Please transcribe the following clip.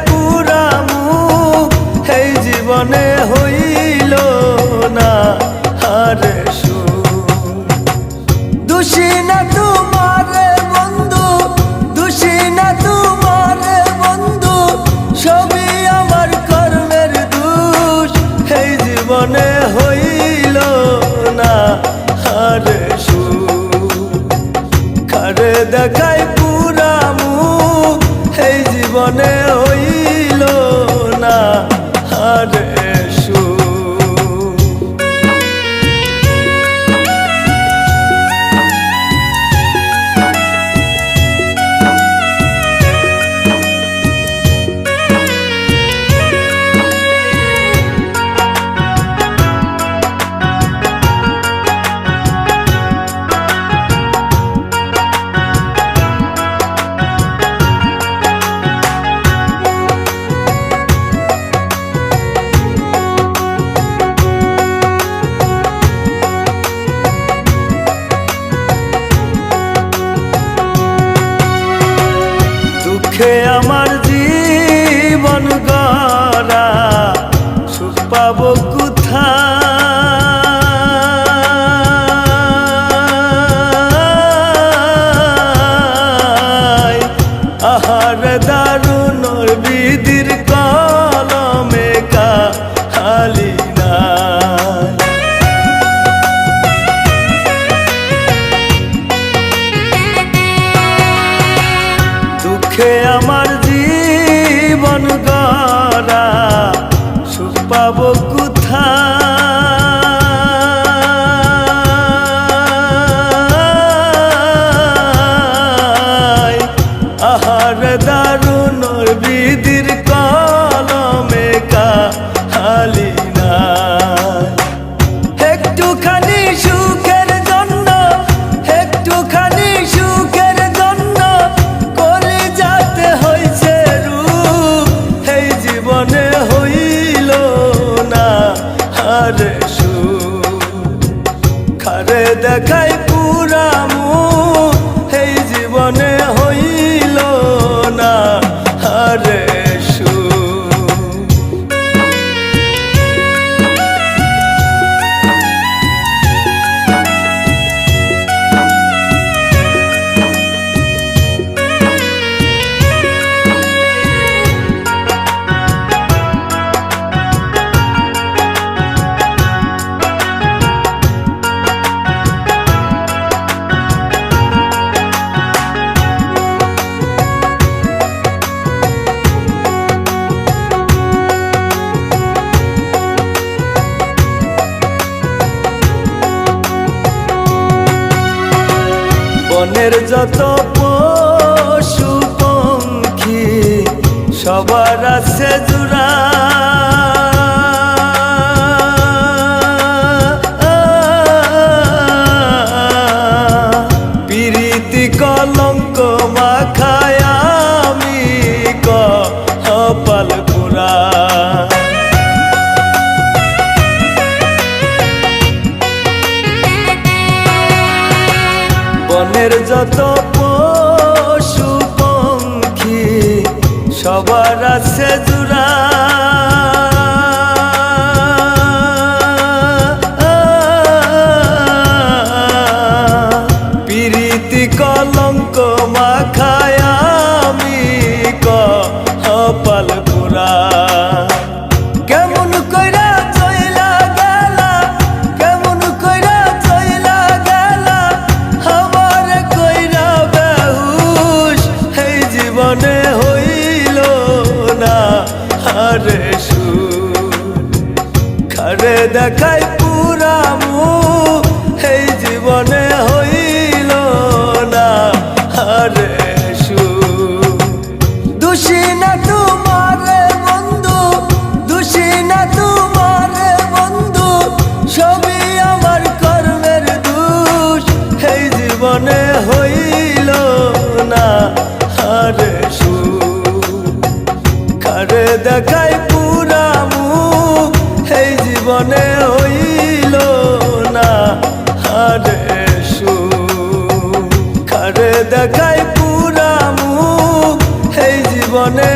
পুরা মুখ এই জীবনে হইল না আরে দোষী না তোমারে বন্ধু, দোষী না তোমারে বন্ধু, সবই আমার কর্মের দোষ এই জীবনে হইল না আরে কারে দেখাই পুরা মুখ এই জীবনে হইল না আরে আমার জীবন গড়া সুখ পাবো কোথায় আহার দারুণ বিধির কলমে কালি নাই দুঃখে আমার জীবন গড়া সুখ পাবো কোথায় আহার দারুণ বিধির কলমে কালি নাই একটুখানি সুখের জন্য, একটুখানি সুখের জন্য কলিজাতে হইছে রূপ এই জীবনে হইল না আরে খারে দেখাই পুরা মুখ এই জীবনে হইল না আরে বনের যত পশু পঙ্খী সবার আছে জোড়া পিরিতি কলঙ্ক মাখায় আমি কপাল পুরা বনের যত পশু পঙ্খী সবার আছে জোড়া পিরিতি কলঙ্ক মাখায় আমি কপাল পুরা কেমন কইরা চইলা গেলা, কেমন কইরা চইলা গেলা আমার কইরা বেহুশ এই জীবনে হইল না আরে খারে দেখাই পুরা মুখ এই জীবনে হইল না আরে দোষী না তোমারে বন্ধু, দোষী না তোমারে বন্ধু, সবই আমার কর্মের দোষ এই জীবনে হইল না আরে খারে দেখাই পুরা মুখ এই জীবনে হইল না আরে খারে দেখাই পুরা মুখ এই জীবনে